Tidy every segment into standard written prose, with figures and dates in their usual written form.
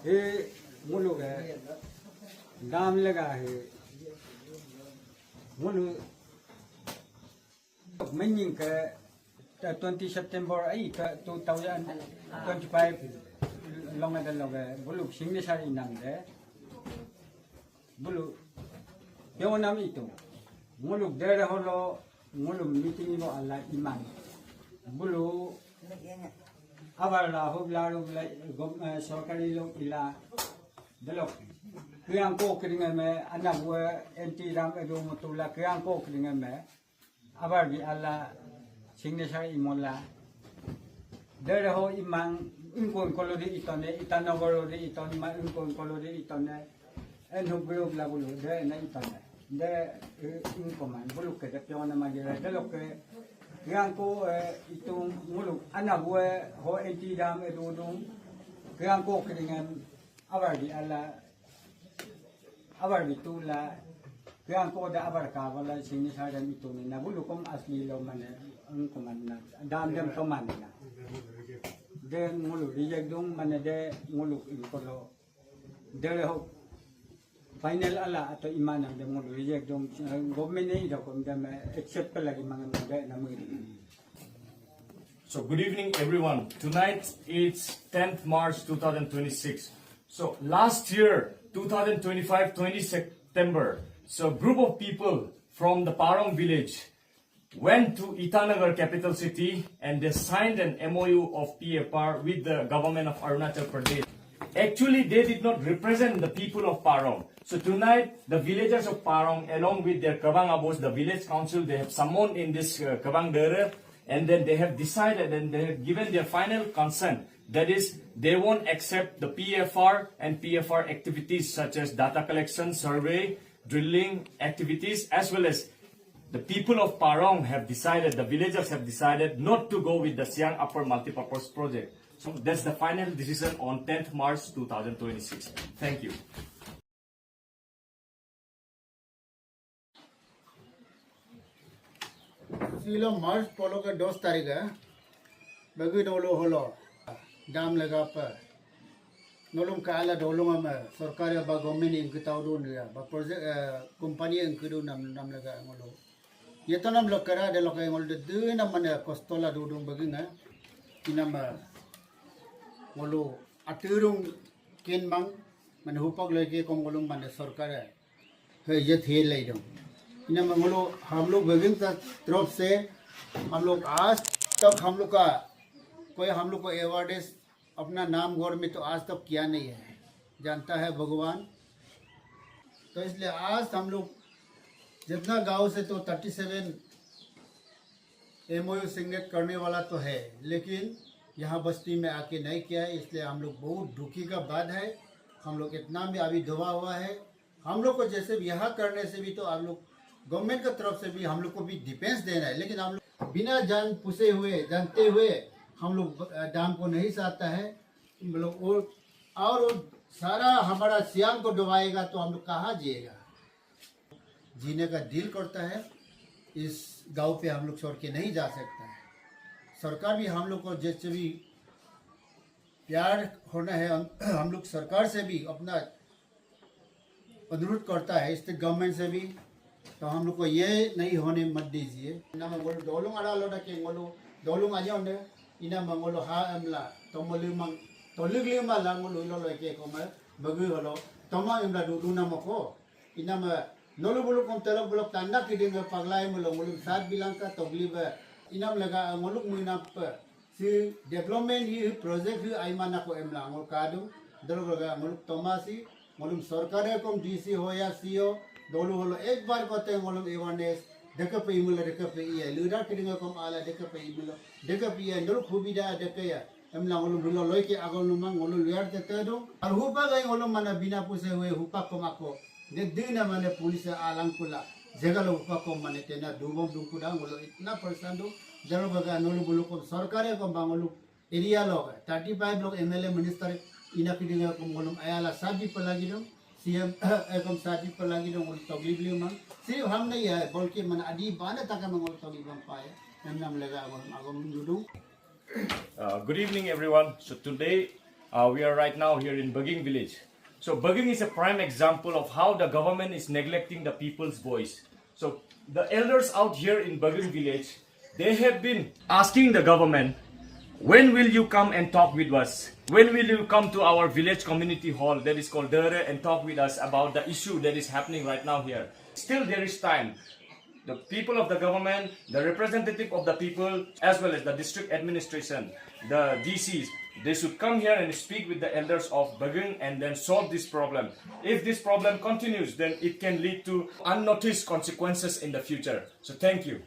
ये मुलुक है दाम लगा है मुलुक Menying ke 20 September ai ke 2025 long ada long bulu sing ni sari nam de bulu yo nam itu muluk dere holo muluk meeting no ala iman bulu abar la hobla hobla gom sorkari lo ila delok kriang ko kringan me anak we enti ram edo mutula kriang ko kringan me abar bi Allah signature imola dere ho imang inkon kolodi itone itanogoro de itone ma inkon kolodi itone en ho group la bulu de na itone de inkoman bulu ke de piona magera de lo ke yang ko itung mulu anak we ho enti dam edudum yang ko kringen abar bi Allah abar bi tula yang ko da abar ka wala sini sadan itu na bulu kom asli lo mane ang kumanna dam dem to manna den mulu reject dong mane de mulu ko lo de ho final ala ato imana de mulu reject dong government nei da kom dem accept lagi mangan de na mu. So good evening everyone. Tonight it's 10th March 2026. So last year 2025 20 September, so a group of people from the Parong village went to Itanagar capital city and they signed an MOU of PFR with the government of Arunachal Pradesh. Actually they did not represent the people of Parong. So tonight the villagers of Parong along with their Kabang Abos, the village council, they have summoned in this Kabang Dere, and then they have decided and they have given their final consent. That is, they won't accept the PFR and PFR activities such as data collection, survey, drilling activities, as well as the people of Parong have decided, the villagers have decided not to go with the Siang Upper Multipurpose Project. So that's the final decision on 10th March 2026. Thank you. Silo March polo ke 2 तारीख है बगी Dolo होलो दाम लगा पर नोलुम काला Dolo में सरकार या गवर्नमेंट इनके ताउडू निया बा प्रोजेक्ट कंपनी इनके दो नाम लगा मोलो ये तो नाम लोग करा दे लोग के मोल दे नाम मने कोस्टोला डोडू बगी ना इनाम मोलो अतुरुम केन मंग मन हुपक लेके कोम गोलुम मने सरकार है ये थे ले दो इन्हें हम लोग विभिन्न तरफ से हम लोग आज तक हम लोग का कोई हम लोग को अवार्ड अपना नाम गौर में तो आज तक किया नहीं है, जानता है भगवान। तो इसलिए आज हम लोग जितना गांव से तो 37 MOU सिग्नेट करने वाला तो है, लेकिन यहाँ बस्ती में आके नहीं किया है, इसलिए हम लोग बहुत दुखी का बात है। हम लोग इतना भी अभी दबा हुआ है, हम लोग को जैसे यहाँ करने से भी तो आप लोग गवर्नमेंट की तरफ से भी हम लोग को भी डिफेंस देना है, लेकिन हम लोग बिना जान पूछे हुए जानते हुए हम लोग डाम को नहीं चाहता है। लोग और सारा हमारा सियांग को डुबाएगा तो हम लोग कहाँ जिएगा। जीने का दिल करता है, इस गांव पे हम लोग छोड़ के नहीं जा सकता है। सरकार भी हम लोग को जैसे भी प्यार होना है, हम लोग सरकार से भी अपना अनुरोध करता है, स्टेट गवर्नमेंट से भी। तो हम लोग को ये नहीं होने मत दीजिए। इना मंगोलो दोलुंग आड़ा लोडा के मंगोलो दोलुंग आजे होंडे इना मंगोलो हा एमला तोमोलु मंग तोलुगली माला मंगोलो लो के कोमे बगु हलो तोमा एमला दुदुना मको इना म नोलु बुलु कोम तेलो बुलु तांडा किडिंग पगलाय मुलो मुलु सात बिलांका तोगली बे इना लगा मुलुक मुइना प सी डेवलपमेंट ही प्रोजेक्ट ही आइमाना को एमला अंगो कादु दलो लगा मुलुक तोमासी मुलुक सरकारे कोम डीसी हो या सीओ दोलू होलो एक बार कहते हैं मोलम अवेयरनेस देख पे इमुला देख पे ये लुरा किडिंग कोम आला देख पे इमुला देख पे ये नलो खुबिदा देख या एमला मोलम दुलो लय के आगल नुमा मोलो लुयार देते दो और हुपा गई मोलम माने बिना पूछे हुए हुपा कोमाको ने दिन माने पुलिस आलंकुला जगह लो हुपा कोम माने तेना दुबम दुकुदा मोलो इतना परेशान दो जरो बगा नलो बुलो को सरकारे को बांगलो एरिया लोग 35 लोग एमएलए मिनिस्टर इना किडिंग कोम मोलम आयाला साबी पलागी दो सीएम एकम साथी पर लगी दो तगली बिली मन सिर्फ हम नहीं है बल्कि मन अडी बाने तक में तगली बम पाए हम नाम लगा आगम जुडू। Good evening everyone. So today We are right now here in Baging village. So Baging is a prime example of how the government is neglecting the people's voice. So the elders out here in Baging village, they have been asking the government, when will you come and talk with us? When will you come to our village community hall that is called Dere and talk with us about the issue that is happening right now here? Still there is time. The people of the government, the representative of the people, as well as the district administration, the DCs, they should come here and speak with the elders of Baging and then solve this problem. If this problem continues, then it can lead to unnoticed consequences in the future. So thank you.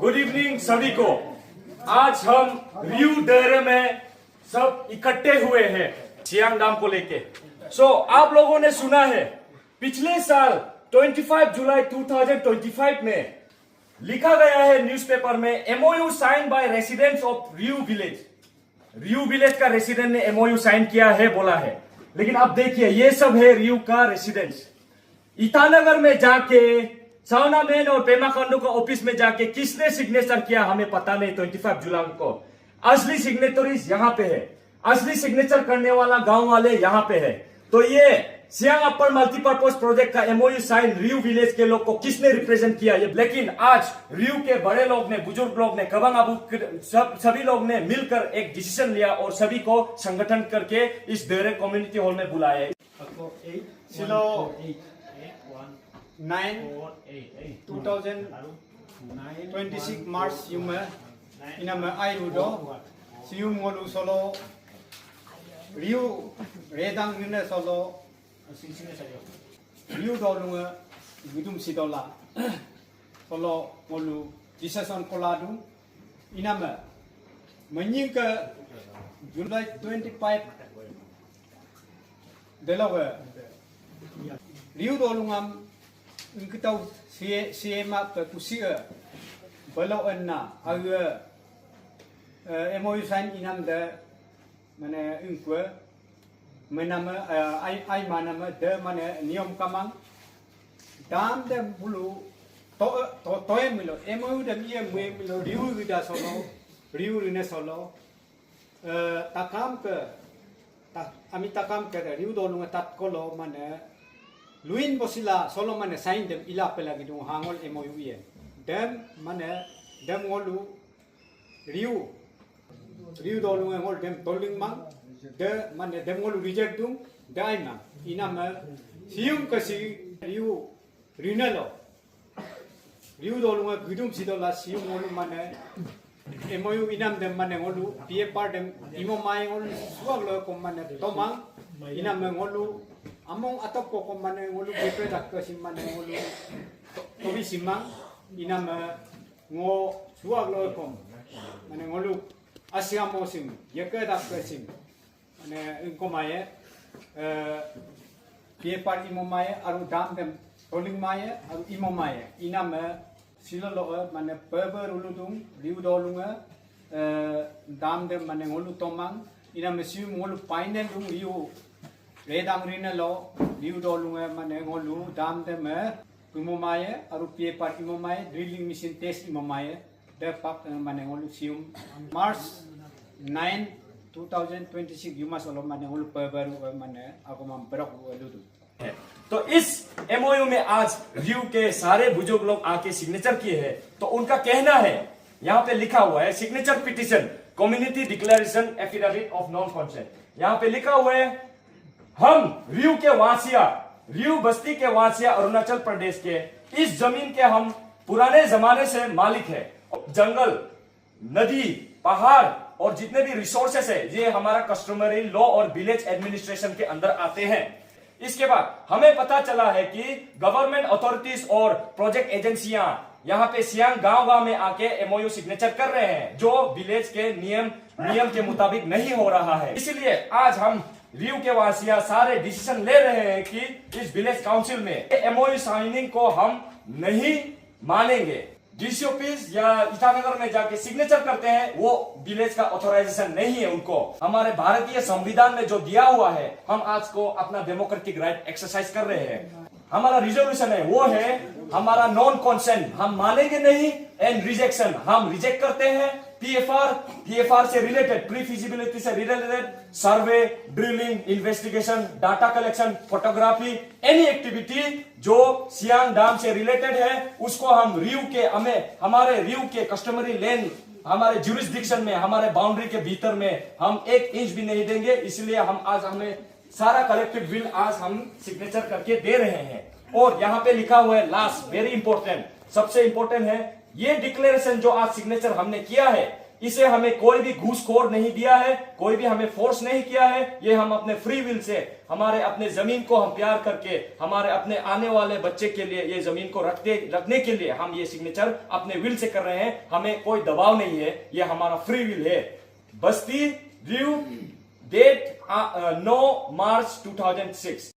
Good evening सभी को। आज हम रियू डेरे में सब इकट्ठे हुए हैं सियांग डैम को लेके। आप लोगों ने सुना है पिछले साल 25 जुलाई 2025 में लिखा गया है न्यूज़पेपर में MoU sign by residents of Riu village. Riu village का रेसिडेंट ने एमओयू साइन किया है बोला है, लेकिन अब देखिए ये सब है रियू का रेसिडेंट्स। ईटानगर में जाके सावना मैन और पेमा खांडू का ऑफिस में जाके किसने सिग्नेचर किया हमें पता नहीं। 25 जुलाई को असली सिग्नेटरीज यहाँ पे है, असली सिग्नेचर करने वाला गांव वाले यहाँ पे है। तो ये सियांग अपर मल्टीपर्पज प्रोजेक्ट का एमओयू साइन रियू विलेज के लोग को किसने रिप्रेजेंट किया ये। लेकिन आज रियू के बड़े लोग ने, बुजुर्ग लोग ने, कबंग आबू सभी लोग ने मिलकर एक डिसीजन लिया और सभी को संगठन करके इस डेरे कम्युनिटी हॉल में बुलाया। 2026 March yume inama airudo sium ngolu solo riu redang nune solo riu dolunga gudum sidola solo ngolu disason koladu inama menyingka July 25 Delaware riu dolungam Kita siema ke kusia belau enna aga MOU sign inam de mana ingkwe menama ai manama de mana niom kamang dam de bulu to emilo MOU de milo riu gida solo riu rine solo takam ke ami takam ke riu dolunga tat kolo mana Luin bosila solo mana sign dem ila pela gitu hangol MOU ye dem mana dem ngolu riu dolu ngol dem toling mang de mana dem ngolu reject dum dai na ina ma sium kasi riu rinelo riu dolu ngol gudum sidola sium ngolu mana MOU inam dem mana ngolu PFR dem imo mai ngolu suag lo ko mana tomang ina ma ngolu among atop ko mana ngolu bepe dak sim mana ngolu tobi simang inam ngo suag lo kom mana ngolu asia mosim yeke dak sim mana ingko maye pie par imo maye aru dam dem toling maye aru imo maye inam silolo mana peber uludung riu dolunga dam dem mana ngolu tomang inam siu ngolu painen dung riu Redang rina lo liu dolunga mane ngolu dam de me kumomaye aru pie par imomaye drilling machine test imomaye de pak mane ngolu sium March 9 2026 yuma solo mane ngolu pebaru mane agomam berok ludu। तो इस MOU में आज रियू के सारे बुजुर्ग लोग आके signature किए हैं। तो उनका कहना है यहाँ पे लिखा हुआ है signature petition community declaration affidavit of non consent. यहाँ पे लिखा हुआ है हम रियू के वासिया रियू बस्ती के वासिया अरुणाचल प्रदेश के इस जमीन के हम पुराने जमाने से मालिक है। जंगल नदी पहाड़ और जितने भी रिसोर्सेस है ये हमारा कस्टमरी लॉ और विलेज एडमिनिस्ट्रेशन के अंदर आते हैं। इसके बाद हमें पता चला है कि गवर्नमेंट अथॉरिटीज और प्रोजेक्ट एजेंसियां यहाँ पे सियांग गांव में आके एमओयू सिग्नेचर कर रहे हैं जो विलेज के नियम के मुताबिक नहीं हो रहा है। इसलिए आज हम रियू के वासिया सारे डिसीजन ले रहे हैं कि इस विलेज काउंसिल में एमओयू साइनिंग को हम नहीं मानेंगे। डीसी ऑफिस या ईटानगर में जाके सिग्नेचर करते हैं वो विलेज का ऑथराइजेशन नहीं है उनको। हमारे भारतीय संविधान में जो दिया हुआ है हम आज को अपना डेमोक्रेटिक राइट एक्सरसाइज कर रहे हैं। हमारा रिजोल्यूशन है वो है हमारा नॉन कॉन्सेंट, हम मानेंगे नहीं, एंड रिजेक्शन, हम रिजेक्ट करते हैं। पीएफआर से रिलेटेड, प्री फिजिबिलिटी से related survey, drilling, investigation, data collection, photography, any activity जो सियांग डैम से रिलेटेड है उसको हम हमारे रिव्यू के कस्टमरी लैंड, हमारे ज्यूरिसडिक्शन में, हमारे बाउंड्री के भीतर में हम 1 इंच भी नहीं देंगे। इसलिए हमें सारा कलेक्टिव विल आज हम सिग्नेचर करके दे रहे हैं। और यहाँ पे लिखा हुआ है लास्ट, वेरी इंपॉर्टेंट, सबसे इंपॉर्टेंट है, ये डिक्लेरेशन जो आज सिग्नेचर हमने किया है इसे हमें कोई भी घूसखोर नहीं दिया है, कोई भी हमें फोर्स नहीं किया है। ये हम अपने फ्री विल से, हमारे अपने जमीन को हम प्यार करके, हमारे अपने आने वाले बच्चे के लिए ये जमीन को रखने के लिए हम ये सिग्नेचर अपने विल से कर रहे हैं। हमें कोई दबाव नहीं है, ये हमारा फ्री विल है। बस्ती रिव्यू डेट 9 मार्च 2006।